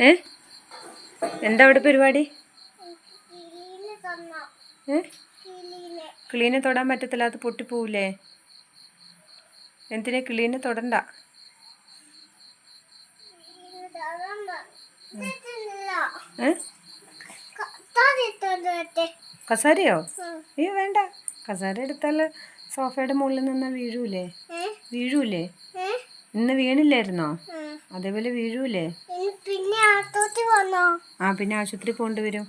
ഏ എന്താ അവിടെ പരിപാടി? കിളീനെ തൊടാൻ പറ്റത്തില്ല, അത് പൊട്ടിപ്പോവില്ലേ? എന്തിനാ കിളീനെ തൊടണ്ട? കസാരയോ? അയ്യോ വേണ്ട, കസാര എടുത്താൽ സോഫയുടെ മുകളിൽ നിന്നാ വീഴൂലേ? ഇന്ന് വീണില്ലായിരുന്നോ? അതേപോലെ വീഴൂലേ? പിന്നെ ആശുപത്രി പോണ്ടി വരും.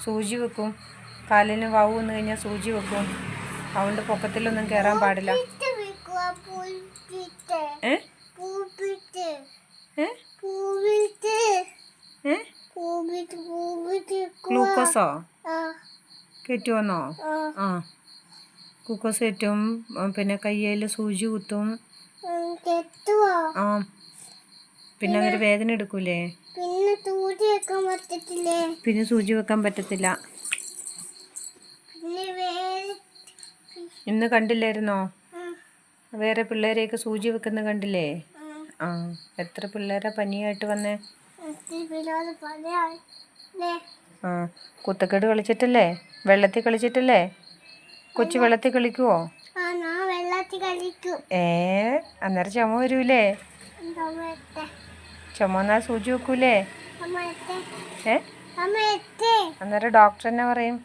സൂചി വെക്കും. കാലിന് വാവ് വന്നു കഴിഞ്ഞാൽ സൂചി വെക്കും. അതുകൊണ്ട് പൊക്കത്തിലൊന്നും കയറാൻ പാടില്ല. ഗ്ലൂക്കോസോ കയറ്റുവന്നോ? ഗ്ലൂക്കോസ് കയറ്റും. പിന്നെ കയ്യിൽ സൂചി കുത്തും. പിന്നെ അതൊരു വേദന എടുക്കൂലേ? പിന്നെ സൂചി വെക്കാൻ പറ്റത്തില്ല. ഇന്ന് കണ്ടില്ലായിരുന്നോ? വേറെ പിള്ളേരെയൊക്കെ സൂചി വെക്കുന്ന കണ്ടില്ലേ? എത്ര പിള്ളേരാ പനിയായിട്ട് വന്നേ? കുത്തക്കേട് കളിച്ചിട്ടല്ലേ? വെള്ളത്തിൽ കളിച്ചിട്ടല്ലേ? കൊച്ചു വെള്ളത്തിൽ കളിക്കുവോ? അന്നേരം ചുമ വരൂലേ? ചുമ വന്നാൽ സൂചി വെക്കൂലേ? അന്നേരം ഡോക്ടർ എന്നാ പറയും?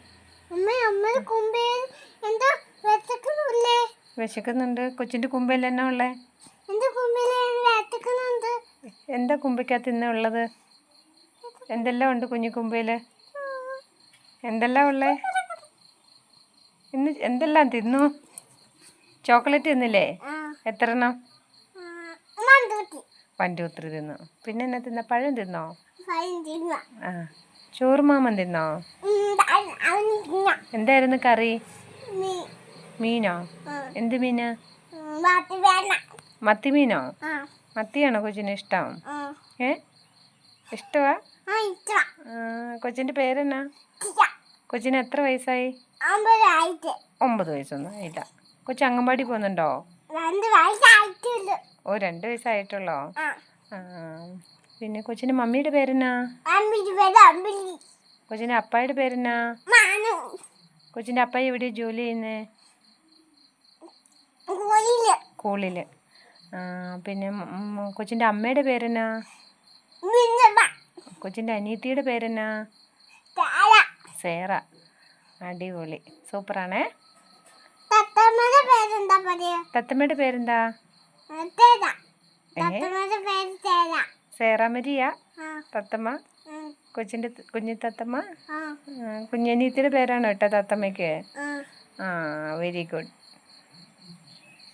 വിശക്കുന്നുണ്ട്. കൊച്ചിന്റെ കുമ്പയിൽ എന്നാ ഉള്ളേ? എന്താ കുമ്പയ്ക്കകത്ത് ഇന്ന ഉള്ളത്? എന്തെല്ലാം ഉണ്ട് കുഞ്ഞു കുമ്പയില്? എന്തെല്ലാം ഉള്ളേ? ഇന്ന് എന്തെല്ലാം തിന്നു? ചോക്ലേറ്റ് തിന്നില്ലേ? എത്ര എണ്ണം? പഞ്ചൂത്രി തിന്നു. പിന്നെ എന്നാ തിന്ന? പഴം തിന്നോ? ചോറ് മാമൻ തിന്നോ? എന്തായിരുന്നു കറി? മീനോ? എന്ത് മീന്? മത്തി മീനോ? മത്തിയാണോ കൊച്ചിന് ഇഷ്ടം? ഇഷ്ടമാ? കൊച്ചിന്റെ പേരെന്നാ? കൊച്ചിന് എത്ര വയസ്സായി? 9 വയസ്സൊന്നും ആയില്ല. കൊച്ചു അംഗൻവാടി പോകുന്നുണ്ടോ? 2 വയസ്സായിട്ടുള്ളോ? പിന്നെ കൊച്ചിന്റെ മമ്മിയുടെ പേരെന്നാ? കൊച്ചിന്റെ അപ്പായുടെ പേരെന്നാ? കൊച്ചിന്റെ അപ്പായി എവിടെയാ ജോലി ചെയ്യുന്നേ? സ്കൂളില്. പിന്നെ കൊച്ചിന്റെ അമ്മയുടെ പേരെന്നാ? കൊച്ചിന്റെ അനിയത്തിയുടെ പേരെന്നാ? സേറ. അടിപൊളി, സൂപ്പറാണേ. തത്തമ്മയുടെ പേരെന്താ? സേറ മരിയ തത്തമ്മ. കൊച്ചിന്റെ കുഞ്ഞു തത്തമ്മ. കുഞ്ഞനിയത്തിയുടെ പേരാണോ ഇട്ട തത്തമ്മയ്ക്ക്? Very good.